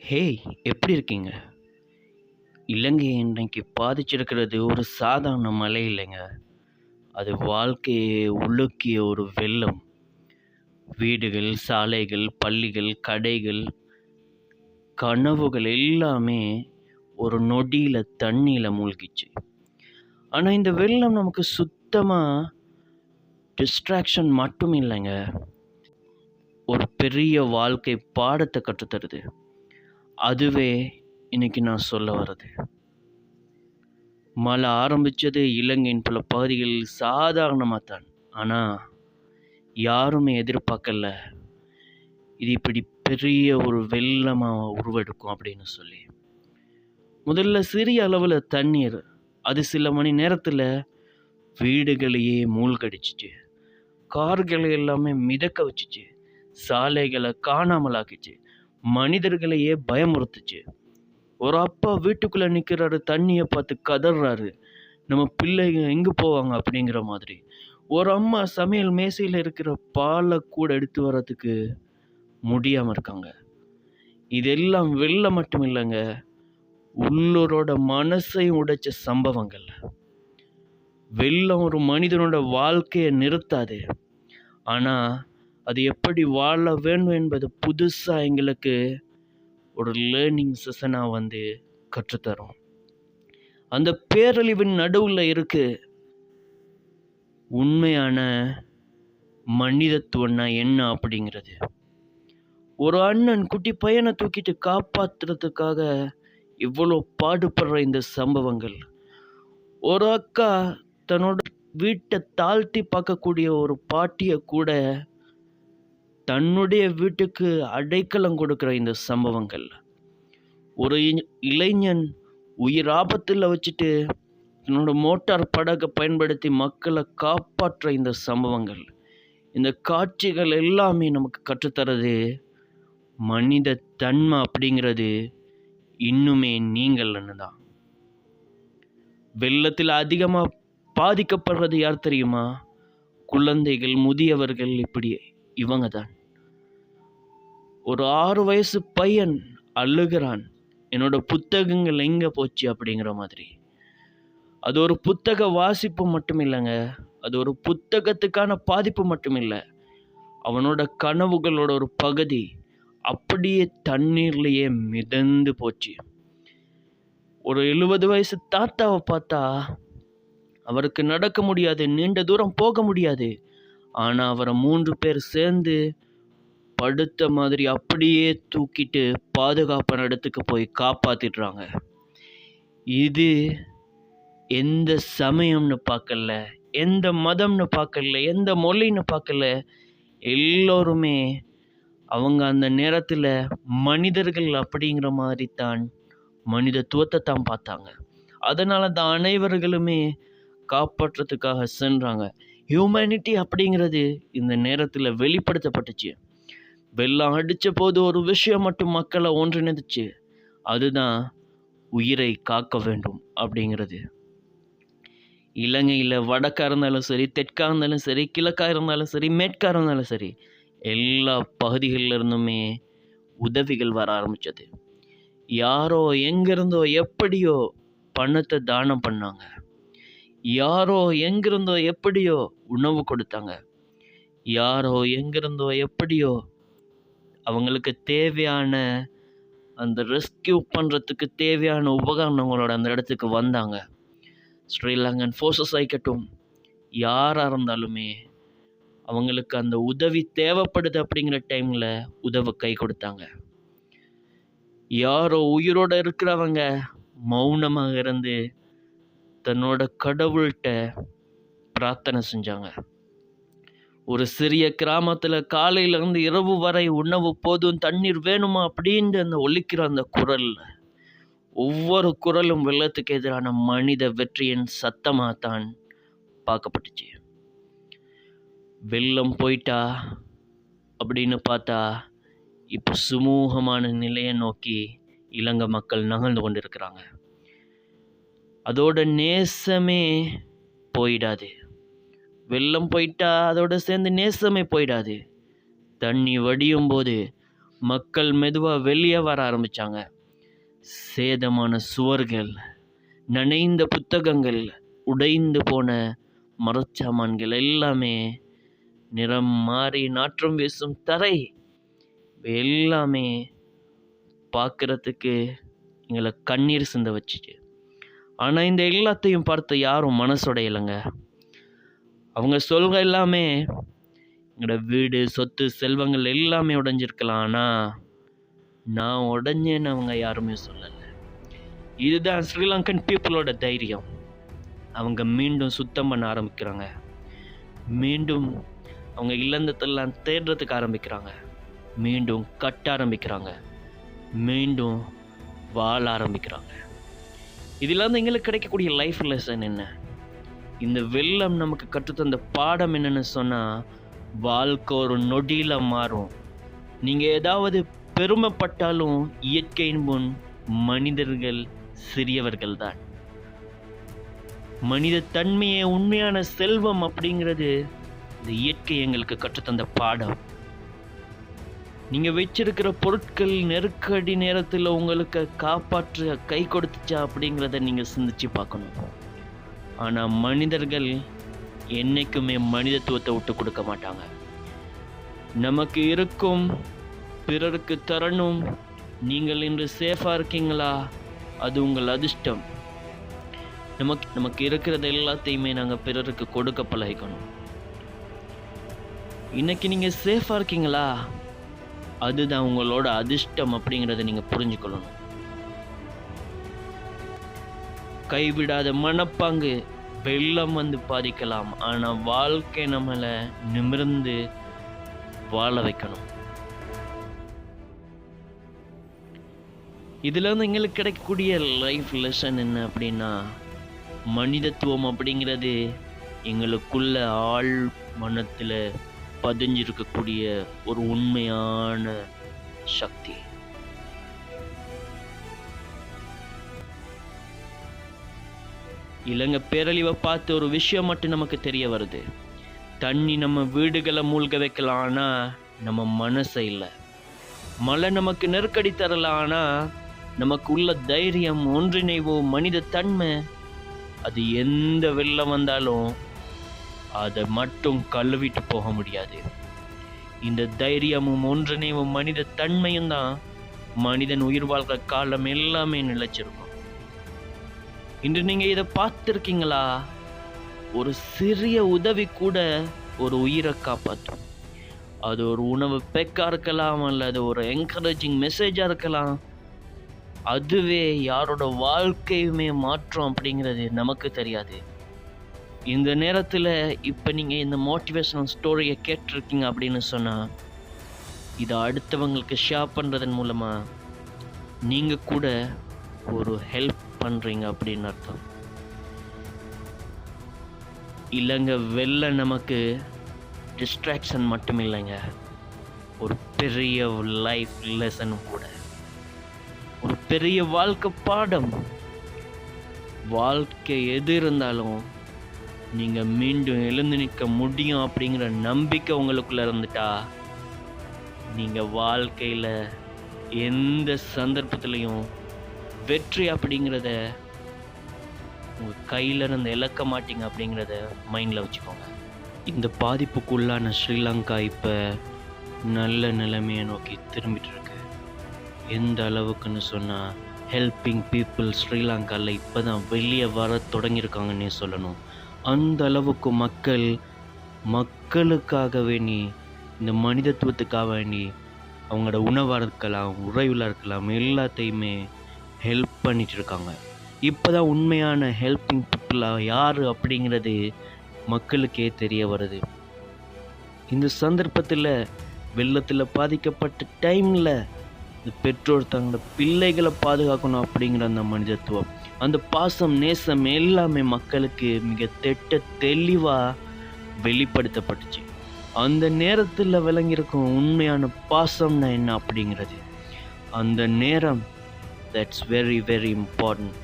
Hey, எப்படி இருக்கீங்க? இலங்கை இன்னைக்கு பாதிச்சிருக்கிறது ஒரு சாதாரண மழை இல்லைங்க. அது வாழ்க்கையை உலுக்கிய ஒரு வெள்ளம். வீடுகள், சாலைகள், பள்ளிகள், கடைகள், கனவுகள் எல்லாமே ஒரு நொடியில தண்ணீல மூழ்கிச்சு. ஆனா இந்த வெள்ளம் நமக்கு சுத்தமா டிஸ்ட்ராக்ஷன் மட்டும் இல்லைங்க. ஒரு பெரிய வாழ்க்கை பாடத்தை கற்றுத்தருது. அதுவே இன்னைக்கு நான் சொல்ல வர்றது. மழை ஆரம்பித்தது இலங்கையின் பல பகுதிகளில் சாதாரணமாக தான். ஆனால் யாருமே எதிர்பார்க்கல இது இப்படி பெரிய ஒரு வெள்ளமாக உருவெடுக்கும் அப்படின்னு சொல்லி. முதல்ல சிறிய அளவில் தண்ணீர், அது சில மணி நேரத்தில் வீடுகளையே மூழ்கடிச்சிச்சு. கார்களை எல்லாமே மிதக்க வச்சுச்சு. சாலைகளை காணாமல் ஆக்கிச்சு. மனிதர்களையே பயமுறுத்துச்சு. ஒரு அப்பா வீட்டுக்குள்ளே நிற்கிறாரு, தண்ணியை பார்த்து கதறாரு, நம்ம பிள்ளைங்க எங்கே போவாங்க அப்படிங்கிற மாதிரி. ஒரு அம்மா சமையல் மேசையில் இருக்கிற பாலை கூட எடுத்து வர்றதுக்கு முடியாமல் இருக்காங்க. இதெல்லாம் வெள்ளம் மட்டும் இல்லைங்க, உள்ளூரோட மனசையும் உடைச்ச சம்பவங்கள். வெள்ளம் ஒரு மனிதனோட வாழ்க்கையை நிறுத்தாது, ஆனால் அது எப்படி வாழ வேண்டும் என்பது புதுசாக எங்களுக்கு ஒரு லேர்னிங் செஷனாக கற்றுத்தரும். அந்த பேரழிவின் நடுவில் இருக்கு உண்மையான மனிதத்துவம்னா என்ன அப்படிங்கிறது. ஒரு அண்ணன் குட்டி பையனை தூக்கிட்டு காப்பாற்றுறதுக்காக இவ்வளோ பாடுபடுற இந்த சம்பவங்கள். ஒரு அக்கா தன்னோட வீட்டை தாழ்த்தி பார்க்கக்கூடிய ஒரு பாட்டியை கூட தன்னுடைய வீட்டுக்கு அடைக்கலம் கொடுக்குற இந்த சம்பவங்கள். ஒரு இளைஞன் உயிர் ஆபத்தில் வச்சுட்டு தன்னோட மோட்டார் படகை பயன்படுத்தி மக்களை காப்பாற்ற இந்த சம்பவங்கள். இந்த காட்சிகள் எல்லாமே நமக்கு கற்றுத்தரது மனித தன்மை அப்படிங்கிறது இன்னுமே நீங்கள்னு தான். வெள்ளத்தில் அதிகமாக பாதிக்கப்படுறது யார் தெரியுமா? குழந்தைகள், முதியவர்கள், இப்படி இவங்க தான். ஒரு 6 வயசு பையன் அழுகிறான், என்னோட புத்தகங்கள் எங்கே போச்சு அப்படிங்கிற மாதிரி. அது ஒரு புத்தக வாசிப்பு மட்டும் இல்லைங்க, அது ஒரு புத்தகத்துக்கான பாதிப்பு மட்டும் இல்லை, அவனோட கனவுகளோட ஒரு பகுதி அப்படியே தண்ணீர்லேயே மிதந்து போச்சு. ஒரு 70 வயசு தாத்தாவை பார்த்தா அவருக்கு நடக்க முடியாது, நீண்ட தூரம் போக முடியாது. ஆனால் அவரை 3 பேர் சேர்ந்து படுத்த மாதிரி அப்படியே தூக்கிட்டு பாதுகாப்பான இடத்துக்கு போய் காப்பாற்றிடுறாங்க. இது எந்த சமயம்னு பார்க்கல, எந்த மதம்னு பார்க்கல, எந்த மொழின்னு பார்க்கல, எல்லோருமே அவங்க அந்த நேரத்தில் மனிதர்கள் அப்படிங்கிற மாதிரி தான் மனிதத்துவத்தை தான் பார்த்தாங்க. அதனால தான் அனைவர்களுமே காப்பாற்றுறதுக்காக சென்றாங்க. ஹியூமனிட்டி அப்படிங்கிறது இந்த நேரத்தில் வெளிப்படுத்தப்பட்டுச்சு. வெள்ளம் அடித்த போது ஒரு விஷயம் மட்டும் மக்களை ஒன்றிணைந்துச்சு, அதுதான் உயிரை காக்க வேண்டும் அப்படிங்கிறது. இலங்கையில் வடக்காக இருந்தாலும் சரி, தெற்காக இருந்தாலும் சரி, கிழக்காக இருந்தாலும் சரி, மேற்காக இருந்தாலும் சரி, எல்லா பகுதிகளில் இருந்துமே உதவிகள் வர ஆரம்பித்தது. யாரோ எங்கிருந்தோ எப்படியோ பணத்தை தானம் பண்ணாங்க. யாரோ எங்கிருந்தோ எப்படியோ உணவு கொடுத்தாங்க. யாரோ எங்கிருந்தோ எப்படியோ அவங்களுக்கு தேவையான அந்த ரெஸ்கியூ பண்ணுறதுக்கு தேவையான உபகரணங்களோட அந்த இடத்துக்கு வந்தாங்க. ஸ்ரீலங்கன் ஃபோர்ஸஸ் ஆகிக்கட்டும், யாராக இருந்தாலுமே அவங்களுக்கு அந்த உதவி தேவைப்படுது அப்படிங்கிற டைமில் உதவ கை கொடுத்தாங்க. யாரோ உயிரோடு இருக்கிறவங்க மௌனமாக இருந்து தன்னோட கடவுள்கிட்ட பிரார்த்தனை செஞ்சாங்க. ஒரு சிறிய கிராமத்தில் காலையிலேருந்து இரவு வரை உணவு போதும், தண்ணீர் வேணுமா அப்படின்னு அந்த ஒலிக்கிற அந்த குரல், ஒவ்வொரு குரலும் வெள்ளத்துக்கு எதிரான மனித வெற்றியின் சத்தமாக தான் பார்க்கப்பட்டுச்சு. வெள்ளம் போயிட்டா அப்படின்னு பார்த்தா இப்போ சுமூகமான நிலையை நோக்கி இலங்கை மக்கள் நகர்ந்து கொண்டிருக்கிறாங்க. அதோட நேசமே போயிடாது. வெள்ளம் போயிட்டா அதோட சேர்ந்து நேசமே போயிடாது. தண்ணி வடியும் போது மக்கள் மெதுவாக வெளியே வர ஆரம்பித்தாங்க. சேதமான சுவர்கள், நனைந்த புத்தகங்கள், உடைந்து போன மரச்சாமான்கள் எல்லாமே, நிறம் மாறி நாற்றம் வீசும் தரை, எல்லாமே பார்க்குறதுக்கு எங்களை கண்ணீர் சிந்த வச்சுச்சு. ஆனால் இந்த எல்லாத்தையும் பார்த்து யாரும் மனசுடையலைங்க. அவங்க சொல்கிற எல்லாமே எங்களோட வீடு, சொத்து, செல்வங்கள் எல்லாமே உடைஞ்சிருக்கலாம், ஆனால் நான் உடைஞ்சேன்னு அவங்க யாருமே சொல்லலை. இதுதான் ஸ்ரீலங்கன் பீப்புளோட தைரியம். அவங்க மீண்டும் சுத்தம் பண்ண ஆரம்பிக்கிறாங்க. மீண்டும் அவங்க இழந்ததெல்லாம் தேடுறதுக்கு ஆரம்பிக்கிறாங்க. மீண்டும் கட்ட ஆரம்பிக்கிறாங்க. மீண்டும் வாழ ஆரம்பிக்கிறாங்க. இதில் எங்களுக்கு கிடைக்கக்கூடிய லைஃப் லெசன் என்ன? இந்த வெள்ளம் நமக்கு கற்றுத்தந்த பாடம் என்னன்னு சொன்னால், வாழ்க்கை ஒரு நொடியில் மாறும். நீங்கள் ஏதாவது பெருமைப்பட்டாலும் இயற்கையின் முன் மனிதர்கள் சிறியவர்கள் தான். மனித தன்மையே உண்மையான செல்வம் அப்படிங்கிறது இந்த இயற்கை எங்களுக்கு கற்றுத்தந்த பாடம். நீங்கள் வச்சிருக்கிற பொருட்கள் நெருக்கடி நேரத்தில் உங்களுக்கு காப்பாற்ற கை கொடுத்துச்சா அப்படிங்கிறத நீங்கள் சிந்திச்சு பார்க்கணும். ஆனால் மனிதர்கள் என்றைக்குமே மனிதத்துவத்தை விட்டு கொடுக்க மாட்டாங்க. நமக்கு இருக்கும் பிறருக்கு தரணும். நீங்கள் இன்று சேஃபாக இருக்கீங்களா? அது உங்கள் அதிர்ஷ்டம். நமக்கு இருக்கிறது எல்லாத்தையுமே நாங்கள் பிறருக்கு கொடுக்க பழகிக்கணும். இன்னைக்கு நீங்கள் சேஃபாக இருக்கீங்களா? அதுதான் உங்களோட அதிர்ஷ்டம் அப்படிங்கிறத நீங்கள் புரிஞ்சுக்கொள்ளணும். கைவிடாத மனப்பாங்கு. வெள்ளம் வந்து பாதிக்கலாம், ஆனால் வாழ்க்கை நம்மளை நிமிர்ந்து வாழ வைக்கணும். இதுல எங்களுக்கு கிடைக்கக்கூடிய லைஃப் லெசன் என்ன அப்படின்னா, மனிதத்துவம் அப்படிங்கிறது எங்களுக்குள்ள ஆழ் மனத்தில் பதிஞ்சிருக்கக்கூடிய ஒரு உண்மையான சக்தி. இலங்கை பேரழிவை பார்த்து ஒரு விஷயம் மட்டும் நமக்கு தெரிய வருது. தண்ணி நம்ம வீடுகளை மூழ்க வைக்கலாம், ஆனால் நம்ம மனசை இல்லை. மழை நமக்கு நெருக்கடி தரலாம், ஆனால் நமக்கு உள்ள தைரியம், ஒன்றிணைவு, மனித தன்மை, அது எந்த வெள்ளம் வந்தாலும் அதை மட்டும் கழுவிட்டு போக முடியாது. இந்த தைரியமும் ஒன்றிணைவும் மனித தன்மையும் தான் மனிதன் உயிர் வாழ்கிற காலம் எல்லாமே நிலைச்சிருக்கும். இன்று நீங்கள் இதை பார்த்துருக்கீங்களா? ஒரு சிறிய உதவி கூட ஒரு உயிரை காப்பாற்றும். அது ஒரு உணவு பேக்காக இருக்கலாம், அல்லது ஒரு என்கரேஜிங் மெசேஜாக இருக்கலாம். அதுவே யாரோட வாழ்க்கையுமே மாற்றம் அப்படிங்கிறது நமக்கு தெரியாது. இந்த நேரத்தில் இப்போ நீங்கள் இந்த மோட்டிவேஷனல் ஸ்டோரியை கேட்டிருக்கீங்க அப்படின்னு சொன்னால், இதை அடுத்தவங்களுக்கு ஷேர் பண்ணுறதன் மூலமாக நீங்கள் கூட ஒரு ஹெல்ப் பண்ணுறீங்க அப்படின்னு அர்த்தம். இல்லைங்க, வெள்ளம் நமக்கு டிஸ்ட்ராக்ஷன் மட்டும் இல்லைங்க, ஒரு பெரிய லைஃப் லெசனும் கூட, ஒரு பெரிய வாழ்க்கை பாடம். வாழ்க்கை எது இருந்தாலும் நீங்கள் மீண்டும் எழுந்து நிற்க முடியும் அப்படிங்கிற நம்பிக்கை உங்களுக்குள்ளே இருந்துட்டா, நீங்கள் வாழ்க்கையில் எந்த சந்தர்ப்பத்திலையும் வெற்றி அப்படிங்கிறத உங்கள் கையிலிருந்து இழக்க மாட்டீங்க அப்படிங்கிறத மைண்டில் வச்சுக்கோங்க. இந்த பாதிப்புக்குள்ளான ஸ்ரீலங்கா இப்போ நல்ல நிலைமையை நோக்கி திரும்பிட்டு இருக்கு. எந்த அளவுக்குன்னு சொன்னால், ஹெல்பிங் பீப்புள் ஸ்ரீலங்காவில் இப்போ தான் வெளியே வர தொடங்கியிருக்காங்கன்னே சொல்லணும். அந்த அளவுக்கு மக்களுக்காக வேண்டி, இந்த மனிதத்துவத்துக்காக வேண்டி, அவங்களோட உணவாக இருக்கலாம், உறைவில் இருக்கலாம், எல்லாத்தையுமே ஹெல்ப் பண்ணிட்டு இருக்காங்க. இப்போ தான் உண்மையான ஹெல்பிங் பீப்புளாக யார் அப்படிங்கிறது மக்களுக்கே தெரிய வருது. இந்த சந்தர்ப்பத்தில் வெள்ளத்தில் பாதிக்கப்பட்ட டைமில் இந்த பெற்றோர் தங்களோட பிள்ளைகளை பாதுகாக்கணும் அப்படிங்கிற அந்த மனிதத்துவம், அந்த பாசம், நேசம் எல்லாமே மக்களுக்கு மிக தெளிவாக வெளிப்படுத்தப்பட்டுச்சு. அந்த நேரத்தில் விளங்கியிருக்கும் உண்மையான பாசம்னா என்ன அப்படிங்கிறது. அந்த நேரம் தட்ஸ் வெரி வெரி இம்பார்ட்டன்ட்.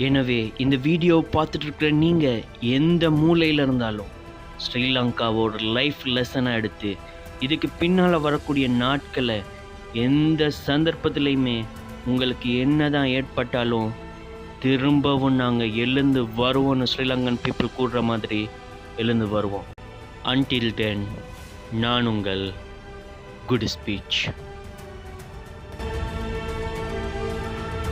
எனவே இந்த வீடியோவை பார்த்துட்டு இருக்கிற நீங்கள் எந்த மூலையில் இருந்தாலும் ஸ்ரீலங்காவோட லைஃப் லெசனாக எடுத்து இதுக்கு பின்னால் வரக்கூடிய நாட்களை எந்த சந்தர்ப்பத்திலையுமே உங்களுக்கு என்னதான் ஏற்பட்டாலும் திரும்பவும் நாங்கள் எழுந்து வருவோம்னு ஸ்ரீலங்கன் பீப்புள் கூடுற மாதிரி எழுந்து வருவோம். அன்டில் தென், நான் உங்கள் குட் ஸ்பீச்.